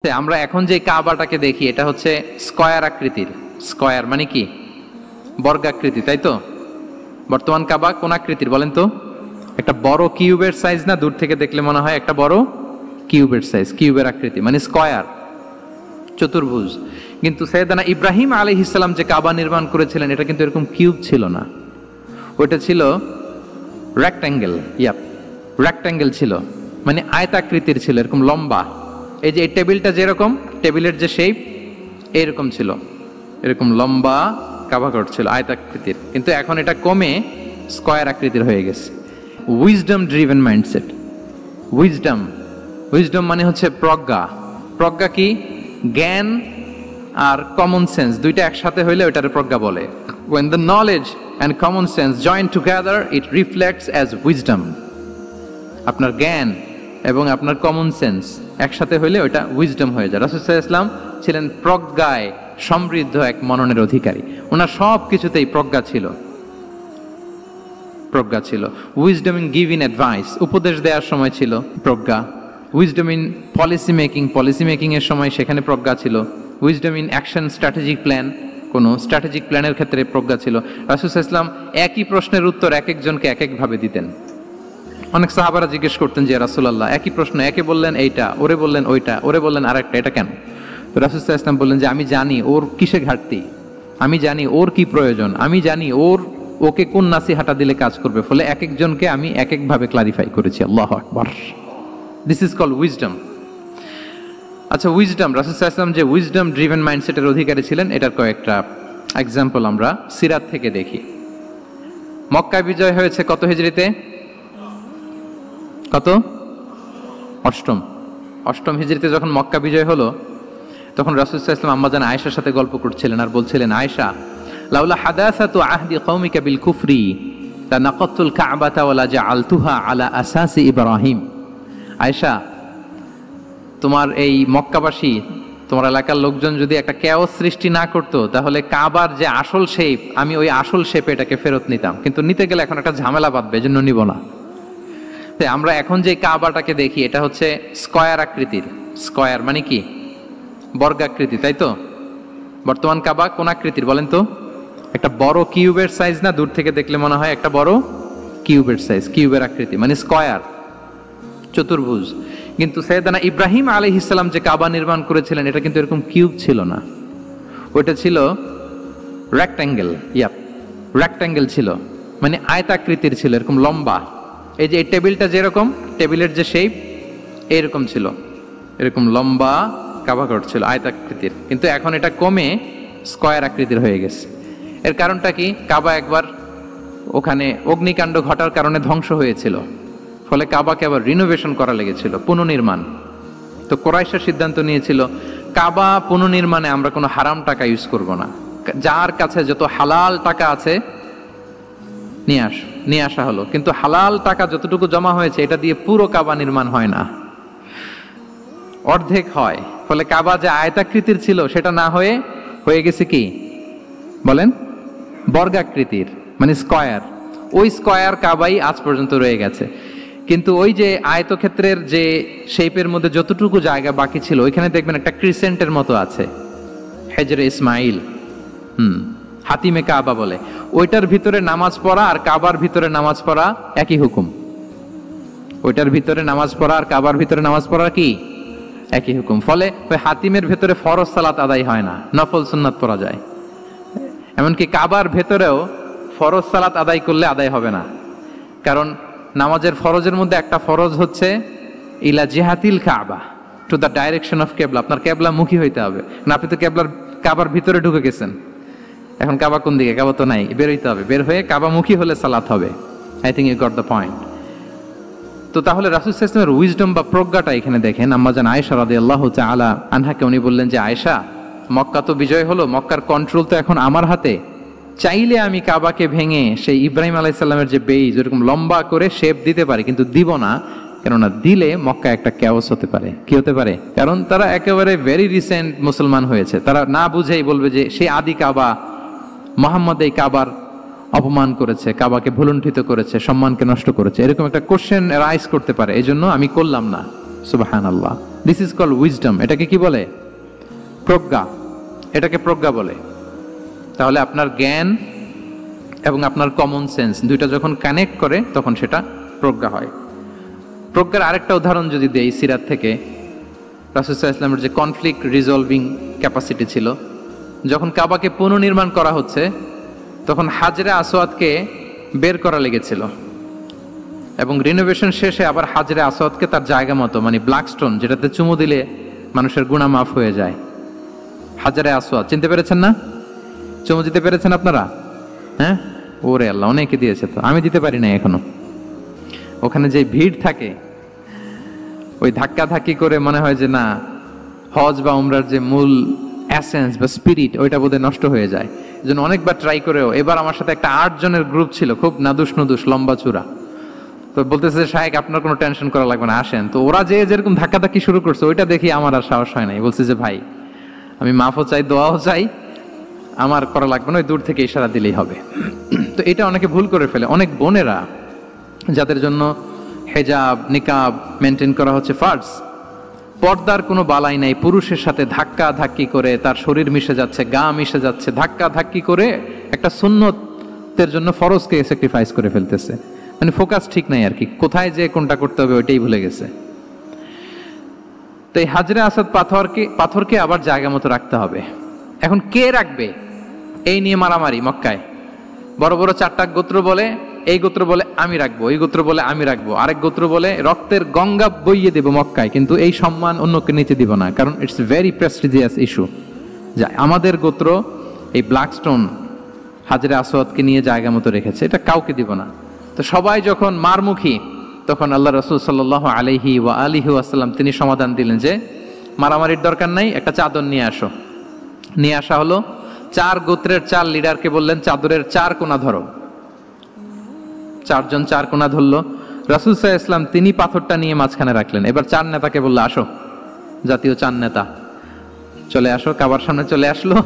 আমরা এখন যে কাবাটাকে দেখি এটা হচ্ছে স্কয়ার আকৃতির। স্কয়ার মানে কি? বর্গাকৃতি, তাই তো? বর্তমান কাবা কোন আকৃতির বলেন তো? একটা বড় কিউবের সাইজ না? দূর থেকে দেখলে মনে হয় একটা বড় কিউবের সাইজ, কিউবের আকৃতি মানে স্কয়ার, চতুর্ভুজ। কিন্তু সৈয়দনা ইব্রাহিম আলাইহিস সালাম যে কাবা নির্মাণ করেছিলেন এটা কিন্তু এরকম কিউব ছিল না, ওটা ছিল রেক্ট্যাঙ্গেল। রেক্ট্যাঙ্গেল ছিল, মানে আয়তাকৃতির ছিল, এরকম লম্বা। এই যে এই টেবিলটা যেরকম, টেবিলের যে শেপ এরকম ছিল, এরকম লম্বা কাবা ঘর ছিল আয়তাকৃতির। কিন্তু এখন এটা কমে স্কয়ার আকৃতির হয়ে গেছে। Wisdom driven mindset. উইজডম মানে হচ্ছে প্রজ্ঞা। প্রজ্ঞা কি? জ্ঞান আর কমন সেন্স দুইটা একসাথে হইলে ওটারে প্রজ্ঞা বলে। When the knowledge and common sense join together, it reflects as wisdom. আপনার জ্ঞান এবং আপনার কমন সেন্স একসাথে হইলে ওটা উইজডম হয়ে যায়। রাসূল সাল্লাল্লাহু আলাইহি ওয়াসাল্লাম ছিলেন প্রজ্ঞায় সমৃদ্ধ এক মননের অধিকারী। ওনার সব কিছুতেই প্রজ্ঞা ছিল। উইজডম ইন গিভিং অ্যাডভাইস, উপদেশ দেওয়ার সময় ছিল প্রজ্ঞা। উইজডম ইন পলিসি মেকিং এর সময় সেখানে প্রজ্ঞা ছিল। Wisdom in action strategic plan, কোনো স্ট্র্যাটেজিক প্ল্যানের ক্ষেত্রে প্রজ্ঞা ছিল। রাসূল সাল্লাল্লাহু আলাইহি ওয়াসাল্লাম একই প্রশ্নের উত্তর এক একজনকে এক একভাবে দিতেন। অনেক সাহাবারা জিজ্ঞেস করতেন যে রাসূলুল্লাহ একই প্রশ্ন, একে বললেন এইটা, ওরে বললেন ওইটা, ওরে বললেন আরেকটা, এটা কেন? তো রাসূল সাল্লাল্লাহু আলাইহি ওয়াসাল্লাম বললেন যে আমি জানি ওর কিসে ঘাটতি, আমি জানি ওর কি প্রয়োজন, আমি জানি ওকে কোন নাসিহাটা দিলে কাজ করবে, ফলে এক একজনকে আমি এক একভাবে ক্লারিফাই করেছি। আল্লাহু আকবার। This is called wisdom. আচ্ছা, উইজডম, রাসূল সাল্লাল্লাহু আলাইহি ওয়াসাল্লাম যে উইজডম ড্রিভেন মাইন্ডসেটের অধিকারী ছিলেন এটার কয়েকটা এক্সাম্পল আমরা সিরাত থেকে দেখি। মক্কা বিজয় হয়েছে কত হিজরিতে? কত? অষ্টম হিজরিতে যখন মক্কা বিজয় হলো তখন রাসূল সাল্লাল্লাহু আলাইহি ওয়াসাল্লাম আম্মাজান আয়েশার সাথে গল্প করছিলেন আর বলছিলেন, আয়েশা, লাউলা হাদাসাতু আহদি কওমিকা বিল কুফরি লানাকাতুল কাবাতা ওয়ালা জাআলতুহা আলা আসাসি ইব্রাহিম। আয়েশা, তোমার এই মক্কাবাসী, তোমার এলাকার লোকজন যদি একটা কেওস সৃষ্টি না করতো তাহলে কাবার যে আসল শেপ, আমি ওই আসল শেপে এটাকে ফেরত নিতাম, কিন্তু নিতে গেলে এখন একটা ঝামেলা বাঁধবে, এজন্য নিব না। আমরা এখন যে কাবাটাকে দেখি এটা হচ্ছে স্কয়ার আকৃতির। স্কয়ার মানে কি? বর্গাকৃতি, তাই তো? বর্তমান কাবা কোন আকৃতির বলেন তো? একটা বড় কিউবের সাইজ না? দূর থেকে দেখলে মনে হয় একটা বড় কিউবের সাইজ, কিউবের আকৃতি মানে স্কয়ার, চতুর্ভুজ। কিন্তু সৈয়দনা ইব্রাহিম আলাইহিস সালাম যে কাবা নির্মাণ করেছিলেন এটা কিন্তু এরকম কিউব ছিল না, ওটা ছিল রেক্ট্যাঙ্গেল। রেক্ট্যাঙ্গেল ছিল, মানে আয়তাকৃতির ছিল, এরকম লম্বা। এই যে এই টেবিলটা যেরকম, টেবিলের যে শেপ এরকম ছিল, এরকম লম্বা কাবা ঘর ছিল আয়তাকৃতির। কিন্তু এখন এটা কমে স্কয়ার আকৃতির হয়ে গেছে। এর কারণটা কি? কাবা একবার ওখানে অগ্নিকাণ্ড ঘটার কারণে ধ্বংস হয়েছিল, ফলে কাবাকে আবার রিনোভেশন করা লেগেছিল, পুনর্নির্মাণ। তো কুরাইশরা সিদ্ধান্ত নিয়েছিল কাবা পুনর্নির্মাণে আমরা কোনো হারাম টাকা ইউজ করব না, যার কাছে যত হালাল টাকা আছে নিয়ে আসা হলো। কিন্তু হালাল টাকা যতটুকু জমা হয়েছে এটা দিয়ে পুরো কাবা নির্মাণ হয় না, অর্ধেক হয়। ফলে কাবা যে আয়তাকৃতির ছিল সেটা না হয়ে গেছে কি বলেন? বর্গাকৃতির, মানে স্কয়ার। ওই স্কয়ার কাবাই আজ পর্যন্ত রয়ে গেছে। কিন্তু ওই যে আয়তক্ষেত্রের যে শেপের মধ্যে যতটুকু জায়গা বাকি ছিল ওইখানে দেখবেন একটা ক্রিসেন্টের মতো আছে, হেজরে ইসমাইল, হাতিমে কাবা বলে। ওইটার ভিতরে নামাজ পড়া আর কাবার ভিতরে নামাজ পড়া একই হুকুম। ওইটার ভিতরে নামাজ পড়া আর কাবার ভিতরে নামাজ পড়া কি একই হুকুম। ফলে ওই হাতিমের ভেতরে ফরজ সালাত আদায় হয় না, নফল সুন্নাত পড়া যায়। এমনকি কাবার ভেতরেও ফরজ সালাত আদায় করলে আদায় হবে না, কারণ নামাজের ফরজের মধ্যে একটা ফরজ হচ্ছে ইলা জিহাতিল কাবা, টু দ্য ডাইরেকশন অফ কেবলা। আপনার কেবলা মুখী হইতে হবে না। আপনি তো কাবার ভিতরে ঢুকে গেছেন, এখন কাবা কোন দিকে? কাবা তো নাই, বের হইতে হবে। বের হয়ে কাবা মুখী হলে সালাত হবে। I think you got the point. তো তাহলে রাসূল সাল্লাল্লাহু আলাইহি ওয়াসাল্লামের উইজডম বা প্রজ্ঞাটা এখানে দেখেন। আম্মাজান আয়েশা রাদিয়াল্লাহু তাআলা আনহাকে উনি বললেন যে, আয়েশা, মক্কা তো বিজয় হলো, মক্কার কন্ট্রোল তো এখন আমার হাতে। চাইলে আমি কাবাকে ভেঙে সেই ইব্রাহিম আলাইহিস সালামের যে বেইজ ওরকম লম্বা করে শেপ দিতে পারি, কিন্তু দিব না, কেননা দিলে মক্কা একটা ক্যাওস হতে পারে। কি হতে পারে? কারণ তারা একেবারে ভেরি রিসেন্ট মুসলমান হয়েছে, তারা না বুঝেই বলবে যে সেই আদি কাবা, মুহাম্মদ এই কাবার অপমান করেছে, কাবাকে ভুলুণ্ঠিত করেছে, সম্মানকে নষ্ট করেছে, এরকম একটা কোশ্চেন রাইজ করতে পারে। এই জন্য আমি করলাম না। সুবহানাল্লাহ। This is called wisdom. এটাকে কি বলে? প্রজ্ঞা। এটাকে প্রজ্ঞা বলে। তাহলে আপনার জ্ঞান এবং আপনার কমন সেন্স দুইটা যখন কানেক্ট করে তখন সেটা প্রজ্ঞা হয়। প্রজ্ঞার আরেকটা উদাহরণ যদি দেই সিরাত থেকে, রাসূল সাল্লাল্লাহু আলাইহি ওয়াসাল্লামের যে কনফ্লিক্ট রিজলভিং ক্যাপাসিটি ছিল, যখন কাবাকে পুনর্নির্মাণ করা হচ্ছে তখন হাজরে আসওয়াদকে বের করা লেগেছিল এবং রিনোভেশন শেষে আবার হাজরে আসওয়াদকে তার জায়গা মতো, মানে ব্ল্যাক স্টোন যেটাতে চুমু দিলে মানুষের গুনাহ মাফ হয়ে যায়, হাজরে আসওয়াদ চিনতে পেরেছেন না? চুমু দিতে পেরেছেন আপনারা? হ্যাঁ, ওরে আল্লাহ, অনেকে দিয়েছে, তো আমি দিতে পারি না এখনো। ওখানে যে ভিড় থাকে, ওই ধাক্কা ধাক্কি করে মনে হয় যে না, হজ বা উমরার যে মূল এসেন্স বা স্পিরিট ওইটা বোধহয় নষ্ট হয়ে যায়। এই জন্য অনেকবার ট্রাই করেও, এবার আমার সাথে একটা 8 জনের গ্রুপ ছিল, খুব নাদুস নুদুস লম্বা চূড়া, তো বলতেছে শাহেক আপনার কোনো টেনশন করা লাগবে না, আসেন। তো ওরা যে যেরকম ধাক্কা ধাক্কি শুরু করছে ওইটা দেখি আমার আর সাহস হয় নাই। বলছে যে ভাই আমি মাফও চাই, দোয়াও চাই, আমার করা লাগবে না, ওই দূর থেকে ইশারা দিলেই হবে। তো এটা অনেকে ভুল করে ফেলে। অনেক বোনেরা যাদের জন্য হেজাব নিকাব মেনটেন করা হচ্ছে ফার্জ, পর্দার কোনো বালাই নাই, পুরুষের সাথে ধাক্কা ধাক্কি করে তার শরীর মিশে যাচ্ছে, গা মিশে যাচ্ছে, ধাক্কা ধাক্কি করে একটা সুন্নতের জন্য ফরজকে স্যাক্রিফাইস করে ফেলতেছে। মানে ফোকাস ঠিক নাই আর কি, কোথায় যে কোনটা করতে হবে ওইটাই ভুলে গেছে। তো এই হাজরে আসওয়াদ পাথরকে আবার জায়গা মতো রাখতে হবে। এখন কে রাখবে এই নিয়ে মারামারি মক্কায়। বড় বড় 4টা গোত্র বলে, এই গোত্র বলে আমি রাখবো, এই গোত্র বলে আমি রাখবো, আরেক গোত্র বলে রক্তের গঙ্গা বইয়ে দেব মক্কায়, কিন্তু এই সম্মান অন্যকে নিতে দিব না, কারণ ইটস ভেরি প্রেস্টিজিয়াস ইস্যু। যা আমাদের গোত্র এই ব্ল্যাক স্টোন হাজরে আসওয়াদকে নিয়ে জায়গা মতো রেখেছে, এটা কাউকে দিব না। তো সবাই যখন মারমুখী, তখন আল্লাহ রাসূল সাল্লাল্লাহু আলাইহি ওয়া আলিহি ওয়াসাল্লাম তিনি সমাধান দিলেন যে মারামারির দরকার নাই, একটা চাদর নিয়ে আসো। নিয়ে আসা হলো। 4 গোত্রের 4 লিডারকে বললেন চাদরের 4 কোণা ধরো। 4 জন 4 কোণা ধরলো। রাসূল সাল্লাল্লাহু আলাইহি ওয়াসাল্লাম তিনি পাথরটা নিয়ে মাঝখানে রাখলেন। এবার 4 নেতাকে বললো আসো, জাতীয় 4 নেতা চলে আসো, কাবার সামনে চলে আসলো।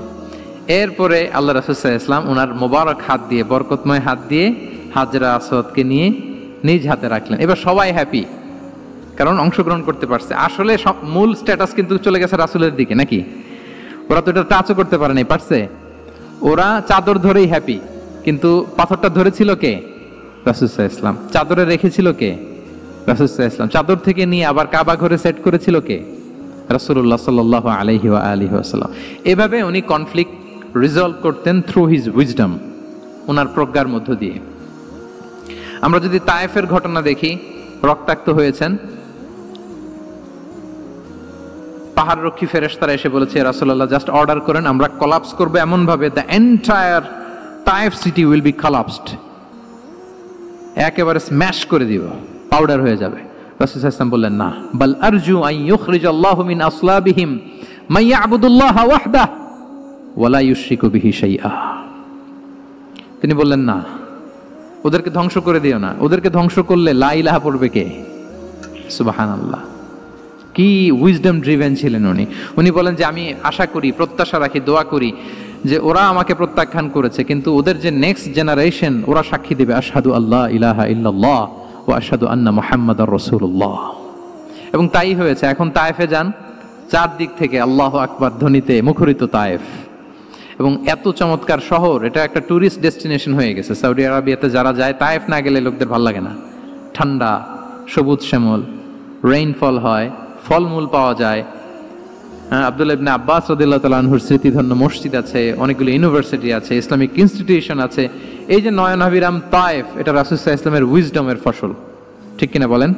এরপরে আল্লাহ রাসূল সাল্লাল্লাহু আলাইহি ওয়াসাল্লাম ওনার মোবারক হাত দিয়ে, বরকতময় হাত দিয়ে হাজরা আসওয়াদকে নিয়ে নিজ হাতে রাখলেন। এবার সবাই হ্যাপি, কারণ অংশগ্রহণ করতে পারছে। আসলে মূল স্ট্যাটাস কিন্তু চলে গেছে রাসূলের দিকে, নাকি? ওরা তো এটা টাচও করতে পারে নাই, পারছে? ওরা চাদর ধরেই হ্যাপি, কিন্তু পাথরটা ধরেছিল কে? রাসূল সাল্লাল্লাহু আলাইহি ওয়াসাল্লাম। চাদরে রেখেছিল কে? রাসূল সাল্লাল্লাহু আলাইহি ওয়াসাল্লাম। চাদর থেকে নিয়ে আবার কাবা ঘরে সেট করেছিল কে? রাসূলুল্লাহ সাল্লাল্লাহু আলাইহি ওয়া আলিহি ওয়াসাল্লাম। এভাবে উনি কনফ্লিক্ট রিজলভ করতেন থ্রু হিজ উইজডম, ওনার প্রজ্ঞার মধ্য দিয়ে। আমরা যদি তায়েফের ঘটনা দেখি, রক্তাক্ত হয়েছেন, পাহাড়রক্ষী ফেরেশতারা এসে বলেছে রাসূলুল্লাহ জাস্ট অর্ডার করেন, আমরা কোলাপস করব এমন ভাবে the entire Taif city will be collapsed, একেবারে স্ম্যাশ করে দিব, পাউডার হয়ে যাবে। রাসূল সাল্লাল্লাহু আলাইহি ওয়াসাল্লাম বললেন না, বাল আরজু আন ইউখরিজাল্লাহু মিন আসলাবিহিম মান ইয়াবুদুল্লাহ ওয়াহদাহ ওয়া লা ইউশরিকু বিহি শাইআ। তিনি বললেন না, ওদেরকে ধ্বংস করে দিও না, ওদেরকে ধ্বংস করলে লা ইলাহা পড়বে কে? সুবহানাল্লাহ। কি উইজডম ড্রিভেন ছিলেন উনি। উনি বলেন যে আমি আশা করি, প্রত্যাশা রাখি, দোয়া করি যে ওরা আমাকে প্রত্যাখ্যান করেছে, কিন্তু ওদের যে নেক্সট জেনারেশন ওরা সাক্ষী দেবে আশহাদু আল্লাহ ইলাহা ইল্লাল্লাহ ওয়া আশহাদু আন্না মুহাম্মাদার রাসূলুল্লাহ। এবং তাই হয়েছে। এখন তায়েফে যান, চারদিক থেকে আল্লাহু আকবার ধ্বনিতে মুখরিত তায়েফ, এবং এত চমৎকার শহর, এটা একটা ট্যুরিস্ট ডেস্টিনেশন হয়ে গেছে। সৌদি আরবিয়াতে যারা যায়, তায়েফ না গেলে লোকদের ভালো লাগে না। ঠান্ডা, সবুজ শ্যামল, রেইনফল হয়, ফলমূল পাওয়া যায়। আব্দুল্লাহ ইবনে আব্বাস রাদিয়াল্লাহু তাআলা আনহুর স্মৃতিধন্য মসজিদ আছে, অনেকগুলো ইউনিভার্সিটি আছে, ইসলামিক ইনস্টিটিউশন আছে। এই যে নয়নাভিরাম তায়েফ, এটা রাসূল সাল্লাল্লাহু আলাইহি ওয়াসাল্লামের উইজডমের ফসল, ঠিক কিনা বলেন?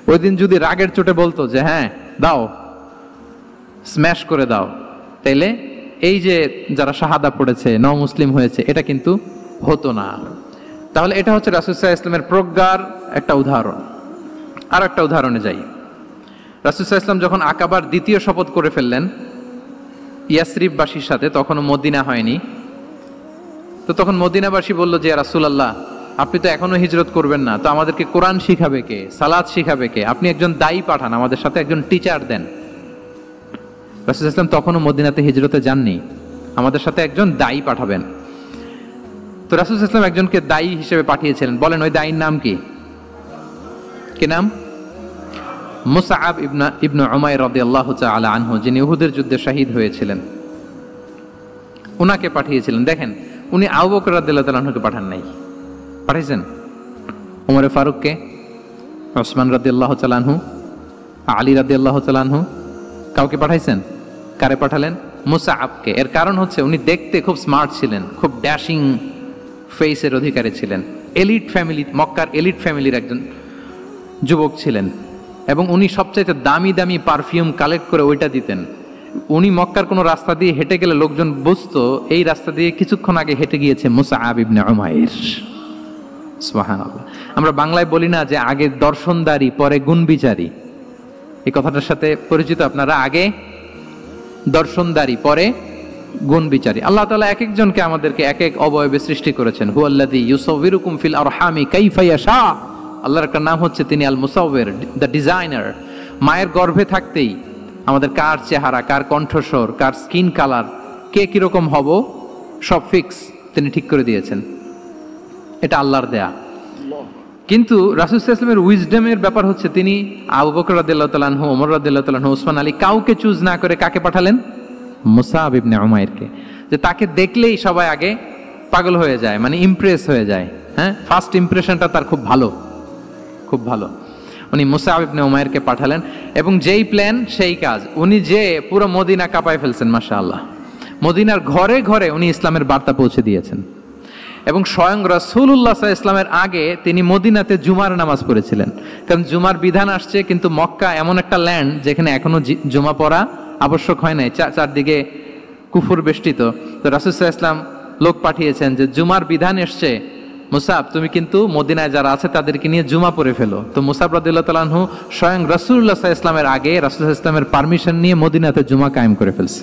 ওই দিন যদি রাগের চোটে বলতো যে হ্যাঁ দাও, স্ম্যাশ করে দাও, তাইলে এই যে যারা শাহাদা পড়েছে, মুসলিম হয়েছে, এটা কিন্তু হতো না। তাহলে এটা হচ্ছে রাসূল সাল্লাল্লাহু আলাইহি ওয়াসাল্লামের প্রজ্ঞার একটা উদাহরণ। আর একটা উদাহরণে যাই। রাসূল সাল্লাল্লাহু আলাইহি ওয়াসাল্লাম যখন আকাবার দ্বিতীয় শপথ করে ফেললেন ইয়াসরিববাসীর সাথে, তখনও মদিনা হয়নি। তো তখন মদিনাবাসী বলল যে রাসূলুল্লাহ, আপনি তো এখনো হিজরত করবেন না, তো আমাদেরকে কোরআন শিখাবে কে, সালাত শিখাবে কে? আপনি একজন দায়ী পাঠান, আমাদের সাথে একজন টিচার দেন। রাসূল সাল্লাল্লাহু আলাইহি ওয়াসাল্লাম তখনও মদিনাতে হিজরতে যাননি, আমাদের সাথে একজন দায়ী পাঠাবেন। তো রাসূল সাল্লাল্লাহু আলাইহি ওয়াসাল্লাম একজনকে দায়ী হিসেবে পাঠিয়েছিলেন। বলেন ওই দায়ীর নাম কি? কি নাম? মুসআব ইবনে উমাইর রাদিয়াল্লাহু তাআলা আনহু, যিনি উহুদের যুদ্ধে শহীদ হয়েছিলেন, উনাকে পাঠিয়েছিলেন। দেখেন, উনি আবু বকর রাদিয়াল্লাহু তাআলা আনহুকে পাঠান নাই, পাঠাইছেন ওমর ফারুককে, ওসমান রাদিয়াল্লাহু তাআলা আনহু, আলী রাদিয়াল্লাহু তাআলা আনহু, কাউকে পাঠাইছেন? কারে পাঠালেন? মুসআবকে। এর কারণ হচ্ছে উনি দেখতে খুব স্মার্ট ছিলেন, খুব ড্যাশিং ফেসের অধিকারী ছিলেন, এলিট ফ্যামিলি, মক্কার এলিট ফ্যামিলির একজন যুবক ছিলেন, এবং উনি সবচাইতে দামি দামি পারফিউম কালেক্ট করে ওইটা দিতেন। উনি মক্কার কোনো রাস্তা দিয়ে হেঁটে গেলে লোকজন বুঝতো এই রাস্তা দিয়ে কিছুক্ষণ আগে হেঁটে গিয়েছে মুসআব ইবনে উমাইর। সুবহানাল্লাহ। আমরা বাংলায় বলি না যে আগে দর্শনদারি পরে গুণবিচারী, এই কথাটার সাথে পরিচিত আপনারা? আগে দর্শনদারি পরে গুণ বিচারী। আল্লাহ তাআলা এক একজনকে আমাদেরকে এক এক অবয়বে সৃষ্টি করেছেন। হুয়াল্লাযী ইউসাউবিরুকুম ফিল আরহামি কাইফা ইয়াশা। আল্লাহর একটা নাম হচ্ছে তিনি আল মুসাউবির, দ্য ডিজাইনার। মায়ের গর্ভে থাকতেই আমাদের কার চেহারা, কার কণ্ঠস্বর, কার স্কিন কালার, কে কিরকম হব সব ফিক্স তিনি ঠিক করে দিয়েছেন। এটা আল্লাহর দেয়া। কিন্তু রাসূল সাল্লাল্লাহু আলাইহি ওয়াসাল্লামের উইজডমের ব্যাপার হচ্ছে তিনি আবু বকর রাদিয়াল্লাহু তাআলা আনহু, ওমর রাদিয়াল্লাহু তাআলা আনহু, ওসমান আলী, কাউকে চুজ না করে কাকে পাঠালেন? মুসআব ইবনে উমাইরকে। যে তাকে দেখলেই সবাই আগে পাগল হয়ে যায়, মানে ইমপ্রেস হয়ে যায়। হ্যাঁ, ফার্স্ট ইমপ্রেশনটা তার খুব ভালো, খুব ভালো। উনি মুসআব ইবনে উমাইরকে পাঠালেন, এবং যেই প্ল্যান সেই কাজ। উনি যে পুরো মদিনা কাঁপায় ফেলছেন, মাশাআল্লাহ। মদিনার ঘরে ঘরে উনি ইসলামের বার্তা পৌঁছে দিয়েছেন, এবং স্বয়ং রাসূলুল্লাহ সাল্লাল্লাহু আলাইহি ওয়াসাল্লামের আগে তিনি মদিনাতে জুমার নামাজ পড়েছিলেন। কারণ জুমার বিধান আসছে, কিন্তু মক্কা এমন একটা ল্যান্ড যেখানে এখনো জুমা পড়া আবশ্যক হয় নাই, চারদিকে কুফর বেষ্টিত। তো রাসূল সাল্লাল্লাহু আলাইহি ওয়াসাল্লাম লোক পাঠিয়েছেন যে জুমার বিধান এসছে, মুসআব তুমি কিন্তু মদিনায় যারা আছে তাদেরকে নিয়ে জুমা পড়ে ফেলো। তো মুসআব রাদিয়াল্লাহু তাআলা আনহু স্বয়ং রাসূলুল্লাহ সাল্লাল্লাহু আলাইহি ওয়াসাল্লামের আগে রাসূল সাল্লাল্লাহু আলাইহি ওয়াসাল্লামের পারমিশন নিয়ে মদিনাতে জুমা কায়েম করে ফেলছে।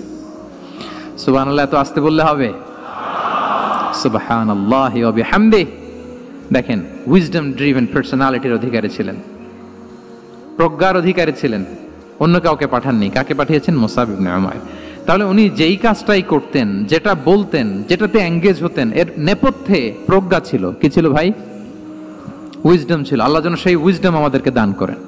সুবহানাল্লাহ। এত আসতে বললে হবে? সুবহানাল্লাহি ওয়া বিহামদিহি। দেখেন, উইজডম ড্রিভেন পার্সোনালিটির অধিকারী ছিলেন, প্রজ্ঞার অধিকারী ছিলেন, অন্য কাউকে পাঠাননি। কাকে পাঠিয়েছেন? মুসআব ইবনে উমাইর। তাহলে উনি যেই কাজটাই করতেন, যেটা বলতেন, যেটাতে এঙ্গেজ হতেন, এর নেপথ্যে প্রজ্ঞা ছিল। কি ছিল ভাই? উইজডম ছিল। আল্লাহ যেন সেই উইজডম আমাদেরকে দান করেন।